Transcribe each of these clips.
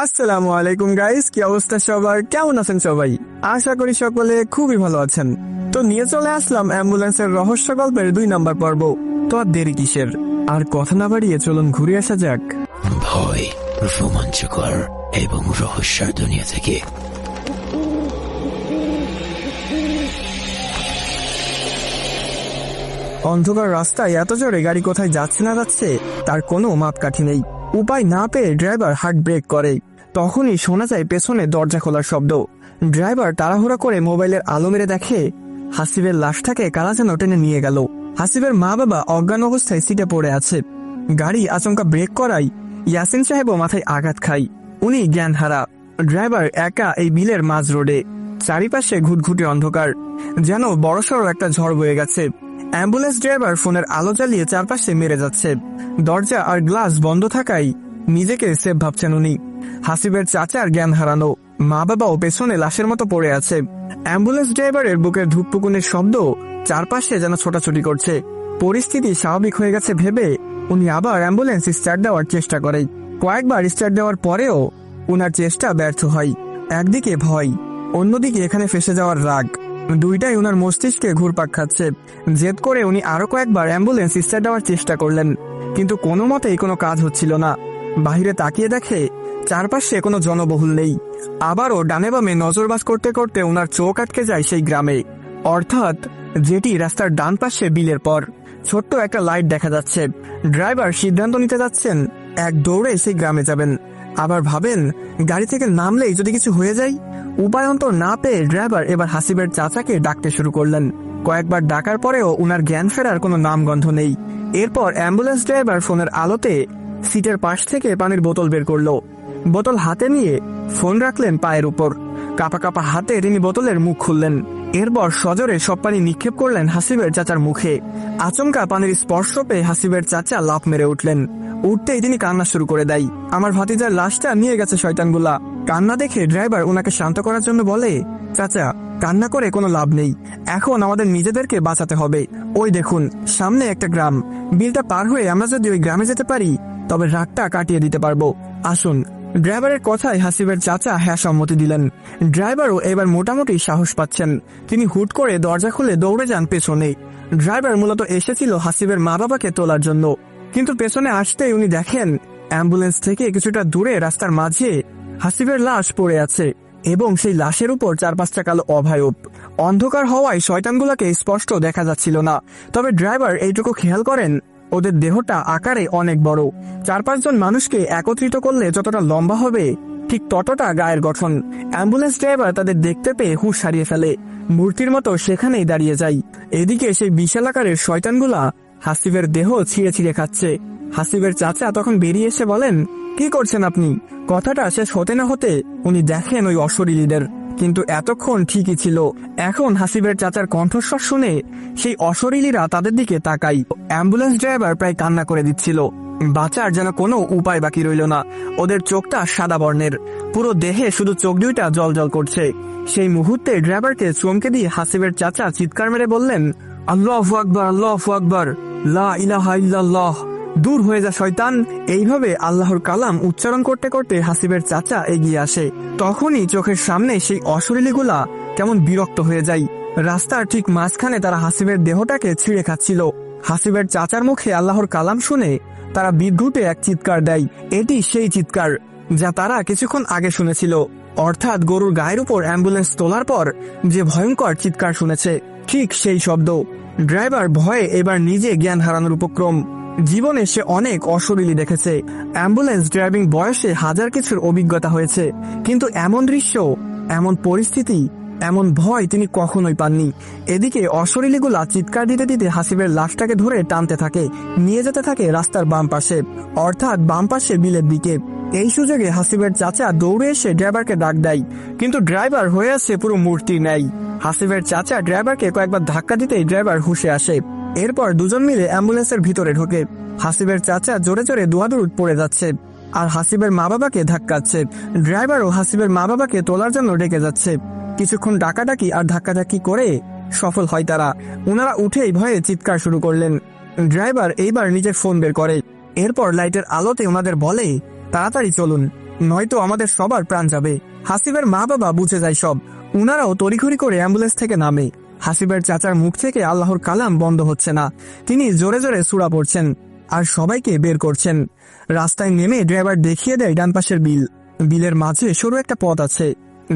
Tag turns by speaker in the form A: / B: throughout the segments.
A: আসসালামু আলাইকুম গাইস, কি অবস্থা সবার? কেমন আছেন সবাই? আশা করি সকলে খুবই ভালো আছেন। তো নিয়ে চলে আসলাম অ্যাম্বুলেন্সের রহস্য গল্পের 2 নম্বর পর্ব। তো আর দেরি কিসের? আর কথা না বাড়িয়ে চলুন ঘুরে আসা যাক।
B: ভয়, রোমাঞ্চকর এবং রহস্যের দুনিয়া থেকে।
A: অন্ধকার রাস্তায় এত জোরে গাড়ি কোথায় যাচ্ছে না যাচ্ছে তার কোনো মাপকাঠি নেই। উপায় না পেয়ে ড্রাইভার হার্ড ব্রেক করে। তখনই শোনা যায় পেছনে দরজা খোলার শব্দ। ড্রাইভার তাড়াহুড়া করে মোবাইলের আলো মেরে দেখে হাসিবের লাশটাকে কারা যেন টেনে নিয়ে গেল। হাসিবের মা বাবা অজ্ঞান অবস্থায় সিটে পড়ে আছে। গাড়ি আচমকা ব্রেক করায় ইয়াসিন সাহেবও মাথায় আঘাত খায়। উনি জ্ঞান হারা। ড্রাইভার একা এই বিলের মাঝ রোডে। চারিপাশে ঘুটঘুটে অন্ধকার, যেন বড়সড় একটা ঝড় বয়ে গেছে। অ্যাম্বুলেন্স ড্রাইভার ফোনের আলো জ্বালিয়ে চারপাশে মেরে যাচ্ছে। দরজা আর গ্লাস বন্ধ থাকায় নিজেকে সেফ ভাবছেন উনি। হাসিবের চাচার জ্ঞান হারানো, মা বাবাও পেছনে লাশের মতো পড়ে আছে। অ্যাম্বুলেন্স ড্রাইভারের বুকের ধুকপুকুনের শব্দ চারপাশে যেন ছোটাছুটি করছে। পরিস্থিতি স্বাভাবিক হয়ে গেছে ভেবে উনি আবার অ্যাম্বুলেন্স স্টার্ট দেওয়ার চেষ্টা করে। কয়েকবার স্টার্ট দেওয়ার পরেও উনার চেষ্টা ব্যর্থ হয়। একদিকে ভয়, অন্যদিকে এখানে ফেসে যাওয়ার রাগ, দুইটাই উনার মস্তিষ্কে ঘুরপাক খাচ্ছে। জেদ করে উনি আরো কয়েকবার অ্যাম্বুলেন্স স্টার্ট দেওয়ার চেষ্টা করলেন, কিন্তু কোনো মতেই কোনো কাজ হচ্ছিল না। বাহিরে তাকিয়ে দেখে চারপাশে কোনো জনবহুল নেই। আবারও ডানে বামে নজরবাজ করতে করতে উনার চোখ আটকে যায় সেই গ্রামে, অর্থাৎ যেটি রাস্তার ডান পাশে বিলের পর। ছোট্ট একটা লাইট দেখা যাচ্ছে। ড্রাইভার সিদ্ধান্ত নিতে যাচ্ছেন এক দৌড়ে সেই গ্রামে যাবেন। আবার ভাবেন গাড়ি থেকে নামলেই যদি কিছু হয়ে যায়। উপায়ন্তর না পেয়ে ড্রাইভার এবার হাসিবের চাচাকে ডাকতে শুরু করলেন। কয়েকবার ডাকার পরেও উনার জ্ঞান ফেরার কোনো নামগন্ধ নেই। এরপর অ্যাম্বুলেন্স ড্রাইভার ফোনের আলোতে সিটের পাশ থেকে পানির বোতল বের করলো। বোতল হাতে নিয়ে ফোন রাখলেন পায়ের উপর। কাপা কাপা হাতে তিনি বোতলের মুখ খুললেন। এরপর সজোরে সব পানি নিক্ষেপ করলেন হাসিবের চাচার মুখে। আচমকা পানির স্পর্শ পেয়ে হাসিবের চাচা লাফ মেরে উঠলেন। উঠতেই তিনি কান্না শুরু করে দেয়। আমার ভাতিজার লাশটা নিয়ে গেছে শয়তানগুলা। কান্না দেখে ড্রাইভার ওনাকে শান্ত করার জন্য বলে, চাচা কান্না করে কোনো লাভ নেই, এখন আমাদের নিজেদেরকে বাঁচাতে হবে। ওই দেখুন সামনে একটা গ্রাম, বিলটা পার হয়ে আমরা যদি ওই গ্রামে যেতে পারি তবে রাতটা কাটিয়ে দিতে পারবো। আসুন। ড্রাইভারের কথায় হাসিবের চাচা হ্যাঁ সম্মতি দিলেন। ড্রাইভারও এবার মোটামুটি সাহস পাচ্ছেন। তিনি হুট করে দরজা খুলে দৌড়ে যান পেছনে। ড্রাইভার মূলত এসেছিল হাসিবের মা বাবাকে তোলার জন্য, কিন্তু পেছনে আসতেই উনি দেখেন অ্যাম্বুলেন্স থেকে কিছুটা দূরে রাস্তার মাঝে হাসিবের লাশ পড়ে আছে, এবং সেই লাশের উপর 4-5টা কালো অভায়ব। অন্ধকার হওয়ায় শয়তানগুলোকে স্পষ্ট দেখা যাচ্ছিল না, তবে ড্রাইভার এইটুকু খেয়াল করেন ওদের দেহটা আকারে অনেক বড়। 4-5 জন মানুষকে একত্রিত করলে যতটা লম্বা হবে ঠিক ততটা গায়ের গঠন। অ্যাম্বুলেন্স ড্রাইভার তাদের দেখতে পেয়ে হুঁশ হারিয়ে ফেলে, মূর্তির মতো সেখানেই দাঁড়িয়ে যায়। এদিকে সেই বিশাল আকারের শয়তানগুলা হাসিবের দেহ ছিঁড়ে ছিঁড়ে খাচ্ছে। হাসিবের চাচা তখন বেরিয়ে এসে বলেন, কি করছেন আপনি? কথাটা শেষ হতে না হতে উনি দেখেন ওই অশরীরীদের, কিন্তু এতক্ষণ ঠিকই ছিল। এখন হাসিবের চাচার কণ্ঠস্বর শুনে সেই অশরীরীরা তাদের দিকে তাকাই। অ্যাম্বুলেন্স ড্রাইভার প্রায় কান্না করে দিচ্ছিল। বাঁচার যেন কোনো উপায় বাকি রইল না। ওদের চোখটা সাদা বর্ণের, পুরো দেহে শুধু চোখ দুইটা জল করছে। সেই মুহূর্তে ড্রাইভারকে চমকে দিয়ে হাসিবের চাচা চিৎকার মেরে বললেন, আল্লাহু আকবার, আল্লাহু আকবার, লা ইলাহা ইল্লাল্লাহ। দূর হয়ে যা শয়তান। এইভাবে আল্লাহর কালাম উচ্চারণ করতে করতে হাসিবের চাচা এগিয়ে আসে। তখনই চোখের সামনে সেই অশরীরীগুলা কেমন বিরক্ত হয়ে যায়। রাস্তার ঠিক মাঝখানে তারা হাসিবের দেহটাকে ছিঁড়ে খাচ্ছিল। হাসিবের চাচার মুখে আল্লাহর কালাম শুনে তারা বিদ্যুতে এক চিৎকার দেয়। এটি সেই চিৎকার যা তারা কিছুক্ষণ আগে শুনেছিল, অর্থাৎ গরুর গায়ের উপর অ্যাম্বুলেন্স তোলার পর যে ভয়ঙ্কর চিৎকার শুনেছে, ঠিক সেই শব্দ। ড্রাইভার ভয়ে এবার নিজে জ্ঞান হারানোর উপক্রম। জীবনে সে অনেক অশরীরী দেখেছে, অ্যাম্বুলেন্স ড্রাইভিং বয়সে হাজার কিছুর অভিজ্ঞতা হয়েছে, কিন্তু এমন দৃশ্য, এমন পরিস্থিতি, এমন ভয় তিনি কখনোই পাননি। এদিকে অশরীরীগুলা চিৎকার দিতে দিতে হাসিবের লাশটাকে ধরে টানতে থাকে, নিয়ে যেতে থাকে রাস্তার বাম পাশে, অর্থাৎ বাম পাশে বিলের দিকে। এই সুযোগে হাসিবের চাচা দৌড়ে এসে ড্রাইভারকে ডাক দেয়, কিন্তু ড্রাইভার হয়ে আছে পুরো মূর্তি ন্যায়। হাসিবের চাচা ড্রাইভারকে কয়েকবার ধাক্কা দিতেই ড্রাইভার হুঁশে আসে। এরপর দুজন মিলে অ্যাম্বুলেন্সের ভিতরে ঢোকে। হাসিবের চাচা জোরে জোরে দোয়াদুরুদ পড়ে যাচ্ছে আর হাসিবের মা বাবাকে ধাক্কাচ্ছে। ড্রাইভারও হাসিবের মা বাবাকে তোলার জন্য ডেকে যাচ্ছে। কিছুক্ষণ ডাকাডাকি আর ধাক্কাধাক্কি করে সফল হয় তারা। ওনারা উঠেই ভয়ে চিৎকার শুরু করলেন। ড্রাইভার এইবার নিজের ফোন বের করে। এরপর লাইটের আলোতে ওনাদের বলে, তাড়াতাড়ি চলুন, নয়তো আমাদের সবার প্রাণ যাবে। হাসিবের মা বাবা বুঝে যায় সব, উনারাও তড়িঘড়ি করে অ্যাম্বুলেন্স থেকে নামে। হাসিবের চাচার মুখ থেকে আল্লাহর কালাম বন্ধ হচ্ছে না, তিনি জোরে জোরে সূরা পড়ছেন আর সবাইকে বের করছেন। রাস্তায় নেমে ড্রাইভার দেখিয়ে দেয় ডান পাশের বিল। বিলের মাঝে সরু একটা পথ আছে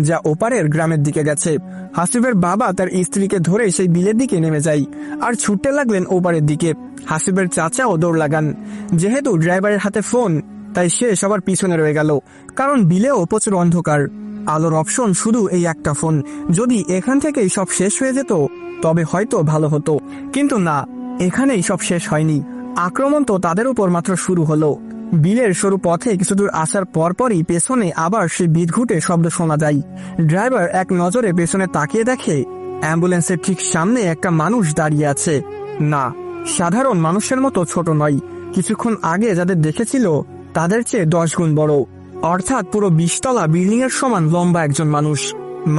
A: যা ওপারের গ্রামের দিকে গেছে। হাসিবের বাবা তার স্ত্রীকে ধরে সেই বিলের দিকে নেমে যায় আর ছুটতে লাগলেন ওপারের দিকে। হাসিবের চাচাও দৌড় লাগান। যেহেতু ড্রাইভারের হাতে ফোন, তাই সে সবার পিছনে রয়ে গেল, কারণ বিলেও প্রচুর অন্ধকার। আলোর অপশন শুধু এই একটা ফোন। যদি এখান থেকেই সব শেষ হয়ে যেত তবে হয়তো ভালো হতো, কিন্তু না, এখানেই সব শেষ হয়নি। আক্রমণ তো তাদের উপর মাত্র শুরু হলো। বিলের সরু পথে কিছুদূর আসার পরপরই পেছনে আবার সে বিদঘুটে শব্দ শোনা যায়। ড্রাইভার এক নজরে পেছনে তাকিয়ে দেখে অ্যাম্বুলেন্সের ঠিক সামনে একটা মানুষ দাঁড়িয়ে আছে। না, সাধারণ মানুষের মতো ছোট নয়, কিছুক্ষণ আগে যাদের দেখেছিল তাদের চেয়ে 10 গুণ বড়, অর্থাৎ পুরো 20 তলা বিল্ডিং এর সমান লম্বা একজন মানুষ।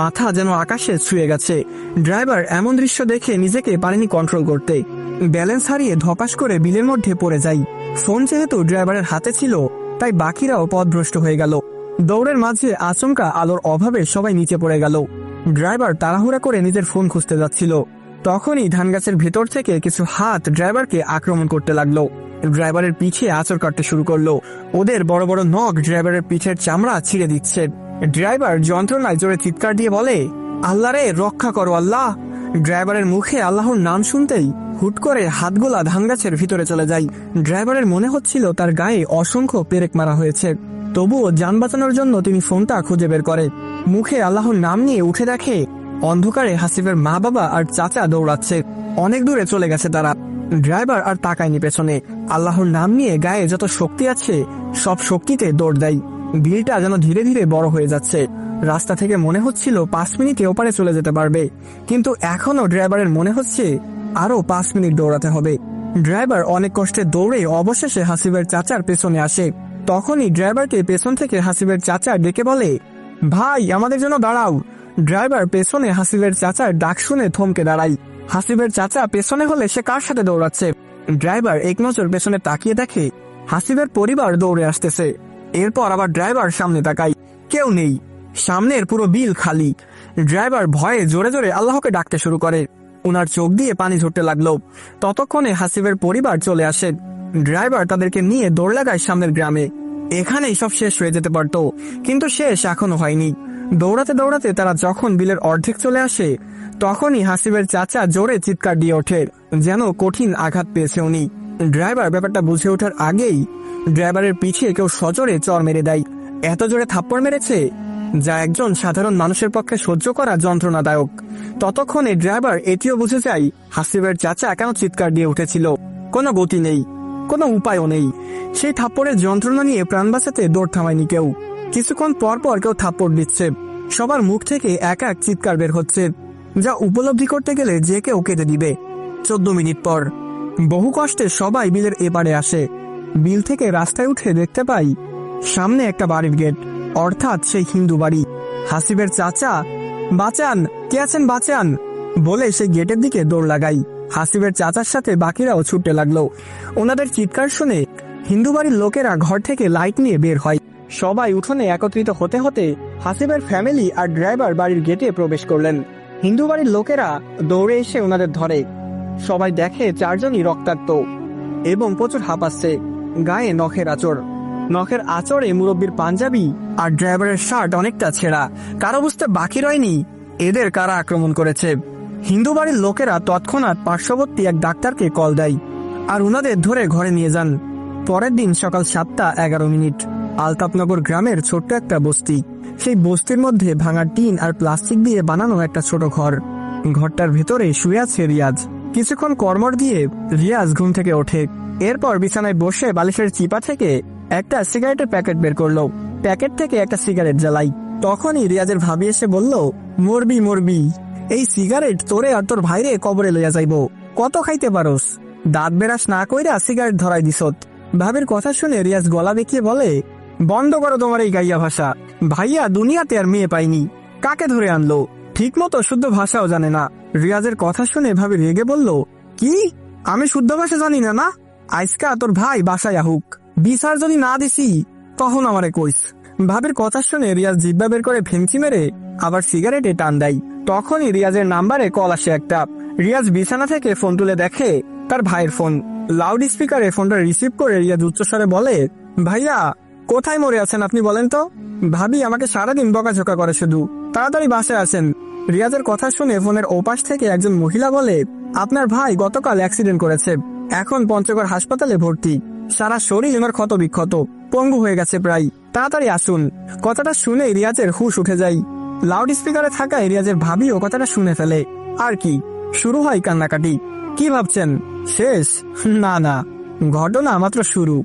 A: মাথা যেন আকাশে ছুঁয়ে গেছে। ড্রাইভার এমন দৃশ্য দেখে নিজেকে পারেনি কন্ট্রোল করতে, ব্যালেন্স হারিয়ে ধপাস করে বিলের মধ্যে পড়ে যায়। ফোন যেহেতু ড্রাইভারের হাতে ছিল, তাই বাকিরাও পথভ্রষ্ট হয়ে গেল। দৌড়ের মাঝে আচমকা আলোর অভাবে সবাই নিচে পড়ে গেল। ড্রাইভার তাড়াহুড়া করে নিজের ফোন খুঁজতে যাচ্ছিল, তখনই ধানগাছের ভেতর থেকে কিছু হাত ড্রাইভারকে আক্রমণ করতে লাগলো। ড্রাইভারের পিঠে আঁচড় কাটতে শুরু করলো। ওদের বড় বড় নখ ড্রাইভারের পিঠের চামড়া ছিঁড়ে দিচ্ছে। ড্রাইভার যন্ত্রণায় জোরে চিৎকার দিয়ে বলে, আল্লাহ রে, রক্ষা করো আল্লাহ। ড্রাইভারের মুখে আল্লাহর নাম শুনতেই হুট করে হাতগুলা ধানগাছের ভিতরে চলে যায়। ড্রাইভারের মনে হচ্ছিল তার গায়ে অসংখ্য পেরেক মারা হয়েছে, তবুও যান বাঁচানোর জন্য তিনি ফোনটা খুঁজে বের করে। মুখে আল্লাহর নাম নিয়ে উঠে দেখে অন্ধকারে হাসিবের মা বাবা আর চাচা দৌড়াচ্ছে। অনেক দূরে চলে গেছে তারা। ড্রাইভার আর তাকায়নি পেছনে। আল্লাহর নাম নিয়ে গায়ে যত শক্তি আছে সব শক্তিতে দৌড় দেয়। বিলটা যেন ধীরে ধীরে বড় হয়ে যাচ্ছে। রাস্তা থেকে মনে হচ্ছিল 5 মিনিটে ওপারে চলে যেতে পারবে, কিন্তু এখনো ড্রাইভারের মনে হচ্ছে আরো 5 মিনিট দৌড়াতে হবে। ড্রাইভার অনেক কষ্টে দৌড়ে অবশেষে হাসিবের চাচার পেছনে আসে। তখনই ড্রাইভারকে পেছন থেকে হাসিবের চাচা ডেকে বলে, ভাই, আমাদের জন্য দাঁড়াও। ড্রাইভার পেছনে হাসিবের চাচার ডাক শুনে থমকে দাঁড়ায়। হাসিবের চাচা পেছনে হলে সে কার সাথে দৌড়াচ্ছে? ড্রাইভার এক নজর পেছনে তাকিয়ে দেখে হাসিবের পরিবার দৌড়ে আসতেছে। এরপর আবার ড্রাইভার সামনে তাকায়, কেউ নেই, সামনের পুরো বিল খালি। ড্রাইভার ভয়ে জোরে জোরে আল্লাহকে ডাকতে শুরু করে। উনার চোখ দিয়ে পানি ঝরতে লাগলো। ততক্ষণে হাসিবের পরিবার চলে আসে। ড্রাইভার তাদেরকে নিয়ে দৌড় লাগায় সামনের গ্রামে। এখানেই সব শেষ হয়ে যেতে পারত, কিন্তু শেষ এখনো হয়নি। দৌড়াতে দৌড়াতে তারা যখন বিলের অর্ধেক চলে আসে, তখনই হাসিবের চাচা জোরে চিৎকার দিয়ে ওঠে, যেন কঠিন আঘাত পেয়েছে উনি। ড্রাইভার ব্যাপারটা বুঝে ওঠার আগেই ড্রাইভারের পিঠে কেউ সজোরে চর মেরে দেয়। এত জোরে থাপ্পড় মেরেছে যা একজন সাধারণ মানুষের পক্ষে সহ্য করা যন্ত্রণাদায়ক। ততক্ষণে ড্রাইভার এটিও বুঝে যায় হাসিবের চাচা কেন চিৎকার দিয়ে উঠেছিল। কোনো গতি নেই, কোনো উপায়ও নেই। সেই থাপ্পড়ের যন্ত্রণা নিয়ে প্রাণ বাঁচাতে দৌড় থামায়নি কেউ। কিছুক্ষণ পর পর কেউ থাপ্পড় দিচ্ছে। সবার মুখ থেকে এক এক চিৎকার বের হচ্ছে, যা উপলব্ধি করতে গেলে যে কেউ কেটে দিবে। 14 মিনিট পর বহু কষ্টে সবাই বিলের এপারে আসে। বিল থেকে রাস্তায় উঠে দেখতে পাই সামনে একটা বাড়ির গেট, অর্থাৎ সেই হিন্দু বাড়ি। হাসিবের চাচা, বাঁচান, কে আছেন বাঁচান বলে সেই গেটের দিকে দৌড় লাগাই। হাসিবের চাচার সাথে বাকিরাও ছুটতে লাগলো। ওনাদের চিৎকার শুনে হিন্দু বাড়ির লোকেরা ঘর থেকে লাইট নিয়ে বের হয়। সবাই উঠোনে একত্রিত হতে হতে হাসিবের ফ্যামিলি আর ড্রাইভার বাড়ির গেটে প্রবেশ করলেন। হিন্দু বাড়ির লোকেরা দৌড়ে এসে ওনাদের ধরে। সবাই দেখে 4 জনই রক্তাক্ত এবং প্রচুর হাঁপাচ্ছে, গায়ে নখের আঁচড়। নখের আঁচড়ে মুরব্বীর পাঞ্জাবি আর ড্রাইভারের শার্ট অনেকটা ছেঁড়া। কারো বুঝতে বাকি রয়নি এদের কারা আক্রমণ করেছে। হিন্দু বাড়ির লোকেরা তৎক্ষণাৎ পার্শ্ববর্তী এক ডাক্তারকে কল দেয় আর উনাদের ধরে ঘরে নিয়ে যান। পরের দিন সকাল 7:11 আলতাপনগর গ্রামের ছোট্ট একটা বস্তি। সেই বস্তির মধ্যে ভাঙা টিন আর প্লাস্টিক দিয়ে বানানো একটা ছোট ঘর। ঘরটার ভেতরে শুয়ে আছে রিয়াজ। কিছুক্ষণ কর্মর দিয়ে রিয়াজ ঘুম থেকে ওঠে। এরপর বিছানায় বসে বালিশের চিপা থেকে একটা সিগারেটের প্যাকেট বের করলো। প্যাকেট থেকে একটা সিগারেট জ্বালাই। তখনই রিয়াজের ভাবি এসে বলল, মরবি মরবি, এই সিগারেট তোরে আর তোর ভাইরে কবরে লইয়া যাইব। কত খাইতে পারোস, দাঁত বেরাস না কইরা সিগারেট ধরাই দিছত। ভাবির কথা শুনে রিয়াজ গলা বেঁকিয়ে বলে, বন্ধ করো তোমার এই গাইয়া ভাষা। ভাইয়া দুনিয়াতে আর মেয়ে পাইনি, কাকে ধরে আনলো, ঠিক মতো শুদ্ধ ভাষাও জানে না। রিয়াজের কথা শুনে ভাবি রেগে বলল, কি, আমি শুদ্ধ ভাষা জানি না? আজকা তোর ভাই বাসায় আহুক, বিচার যদি না দিছি তখন আমারে কইস। ভাবির কথা শুনে রিয়াজ জিব্বা বের করে ভেঙচি মেরে আবার সিগারেটে টান দেয়। তখনই রিয়াজের নাম্বারে কল আসে একটা। রিয়াজ বিছানা থেকে ফোন তুলে দেখে তার ভাইয়ের ফোন। লাউড স্পিকারে ফোনটা রিসিভ করে রিয়াজ উচ্চস্বরে বলে, ভাইয়া কোথায় মরে আছেন আপনি বলেন তো? ভাবি আমাকে সারাদিন বকাঝোকা করে, শুধু তাড়াতাড়ি বাসায় আসেন। রিয়াজের কথা শুনে ফোনের ওপাশ থেকে একজন মহিলা বলে, আপনার ভাই গতকাল অ্যাক্সিডেন্ট করেছে, এখন পঞ্চগড় হাসপাতালে ভর্তি, সারা শরীর ওনার ক্ষত বিক্ষত, পঙ্গু হয়ে গেছে প্রায়, তাড়াতাড়ি আসুন। কথাটা শুনে রিয়াজের হুশ উঠে যায়। লাউড স্পিকারে থাকায় রিয়াজের ভাবিও কথাটা শুনে ফেলে। আর কি, শুরু হয় কান্নাকাটি। কি ভাবছেন শেষ? না না, ঘটনা মাত্র শুরু।